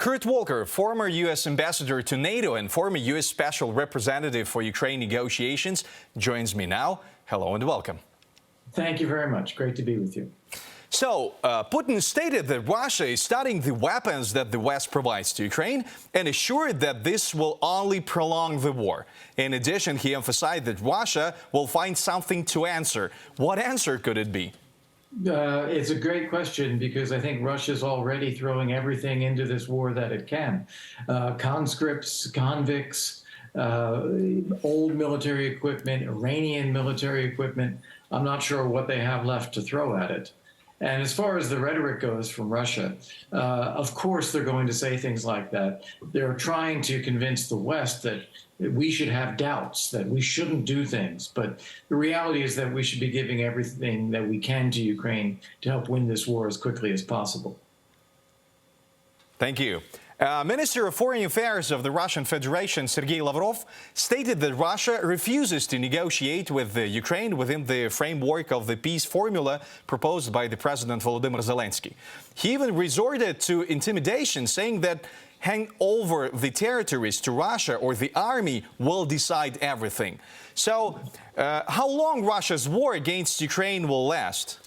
Kurt Volker, former U.S. ambassador to NATO and former U.S. special representative for Ukraine negotiations, joins me now. Hello and welcome. Thank you very much. Great to be with you. So, Putin stated that Russia is studying the weapons that the West provides to Ukraine and assured that this will only prolong the war. In addition, he emphasized that Russia will find something to answer. What answer could it be? It's a great question because I think Russia's already throwing everything into this war that it can. Conscripts, convicts, old military equipment, Iranian military equipment. I'm not sure what they have left to throw at it. And as far as the rhetoric goes from Russia, of course they're going to say things like that. They're trying to convince the West that we should have doubts, that we shouldn't do things. But the reality is that we should be giving everything that we can to Ukraine to help win this war as quickly as possible. Thank you. Minister of Foreign Affairs of the Russian Federation, Sergei Lavrov, stated that Russia refuses to negotiate with Ukraine within the framework of the peace formula proposed by the President Volodymyr Zelensky. He even resorted to intimidation, saying that hand over the territories to Russia or the army will decide everything. So, how long Russia's war against Ukraine will last?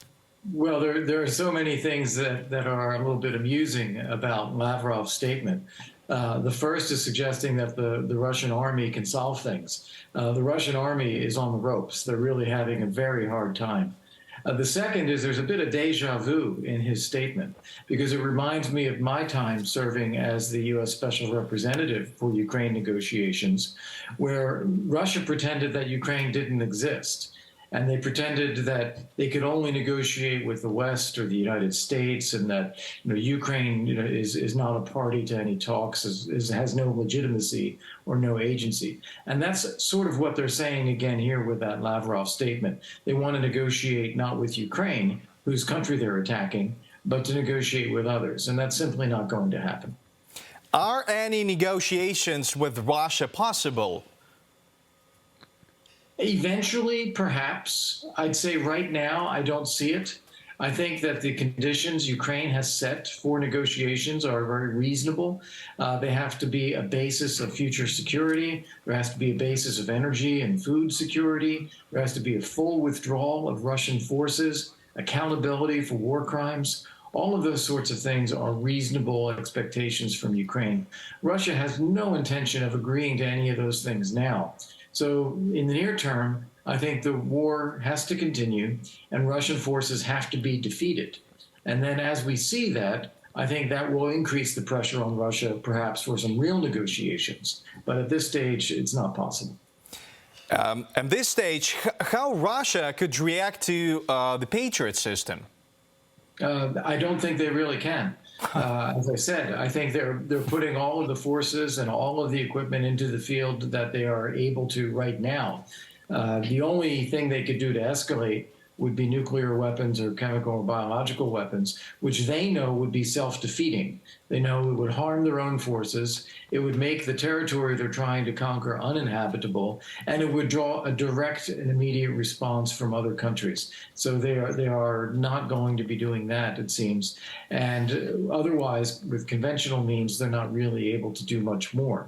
Well, there are so many things that are a little bit amusing about Lavrov's statement. The first is suggesting that the Russian army can solve things. The Russian army is on the ropes. They're really having a very hard time. The second is there's a bit of deja vu in his statement because it reminds me of my time serving as the U.S. Special Representative for Ukraine negotiations, where Russia pretended that Ukraine didn't exist. And they pretended that they could only negotiate with the West or the United States, and that Ukraine is not a party to any talks, has no legitimacy or no agency. And that's sort of what they're saying again here with that Lavrov statement. They want to negotiate not with Ukraine, whose country they're attacking, but to negotiate with others. And that's simply not going to happen. Are any negotiations with Russia possible? Eventually, perhaps. I'd say right now, I don't see it. I think that the conditions Ukraine has set for negotiations are very reasonable. They have to be a basis of future security. There has to be a basis of energy and food security. There has to be a full withdrawal of Russian forces, accountability for war crimes. All of those sorts of things are reasonable expectations from Ukraine. Russia has no intention of agreeing to any of those things now. So in the near term, I think the war has to continue and Russian forces have to be defeated. And then as we see that, I think that will increase the pressure on Russia, perhaps for some real negotiations. But at this stage, it's not possible. At this stage, how Russia could react to the Patriot system? I don't think they really can. As I said, I think they're putting all of the forces and all of the equipment into the field that they are able to right now. The only thing they could do to escalate would be nuclear weapons or chemical or biological weapons, which they know would be self-defeating. They know it would harm their own forces, it would make the territory they're trying to conquer uninhabitable, and it would draw a direct and immediate response from other countries. So they are not going to be doing that, it seems. And otherwise, with conventional means, they're not really able to do much more.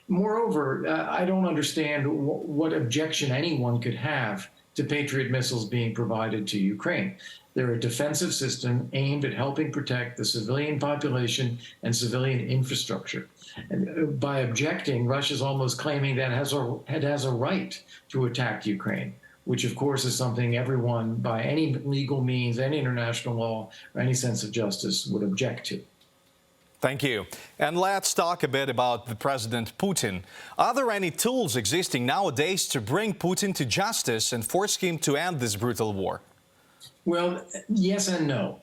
Moreover, I don't understand what objection anyone could have to Patriot missiles being provided to Ukraine. They're a defensive system aimed at helping protect the civilian population and civilian infrastructure. And by objecting, Russia's almost claiming that it has a right to attack Ukraine, which of course is something everyone by any legal means, any international law, or any sense of justice would object to. Thank you. And let's talk a bit about the President Putin. Are there any tools existing nowadays to bring Putin to justice and force him to end this brutal war? Well, yes and no.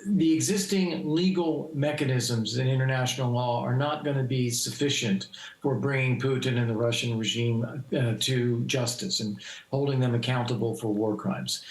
The existing legal mechanisms in international law are not going to be sufficient for bringing Putin and the Russian regime to justice and holding them accountable for war crimes.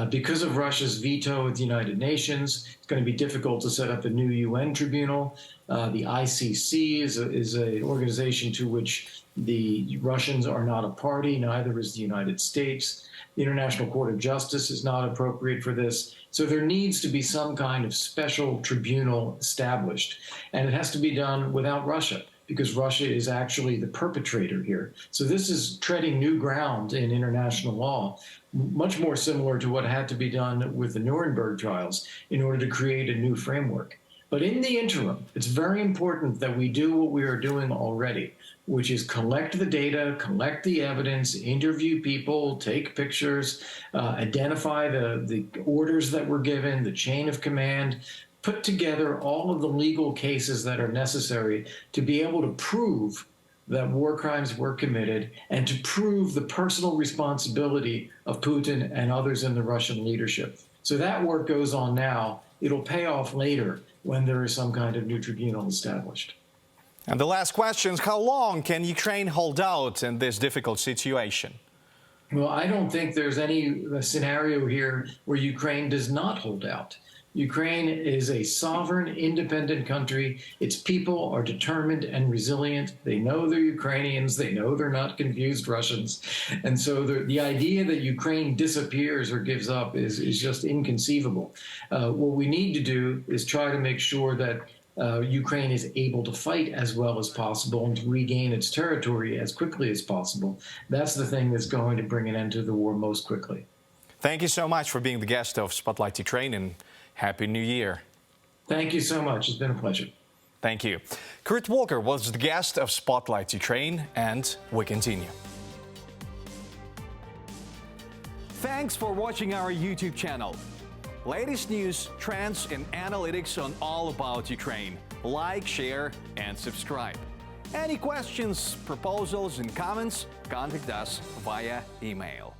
Because of Russia's veto at the United Nations, it's going to be difficult to set up a new UN tribunal. The ICC is an organization to which the Russians are not a party, neither is the United States. The International Court of Justice is not appropriate for this. So there needs to be some kind of special tribunal established. And it has to be done without Russia, because Russia is actually the perpetrator here. So this is treading new ground in international law, much more similar to what had to be done with the Nuremberg trials in order to create a new framework. But in the interim, it's very important that we do what we are doing already, which is collect the data, collect the evidence, interview people, take pictures, identify the orders that were given, the chain of command, put together all of the legal cases that are necessary to be able to prove that war crimes were committed and to prove the personal responsibility of Putin and others in the Russian leadership. So that work goes on now. It'll pay off later when there is some kind of new tribunal established. And the last question is, how long can Ukraine hold out in this difficult situation? Well, I don't think there's any scenario here where Ukraine does not hold out. Ukraine is a sovereign, independent country. Its people are determined and resilient. They know they're Ukrainians. They know they're not confused Russians. And so the idea that Ukraine disappears or gives up is just inconceivable. What we need to do is try to make sure that Ukraine is able to fight as well as possible and to regain its territory as quickly as possible. That's the thing that's going to bring an end to the war most quickly. Thank you so much for being the guest of Spotlight Ukraine, and Happy New Year. Thank you so much. It's been a pleasure. Thank you. Kurt Volker was the guest of Spotlight Ukraine, and we continue. Thanks for watching our YouTube channel. Latest news, trends, and analytics on all about Ukraine. Like, share, and subscribe. Any questions, proposals, and comments, contact us via email.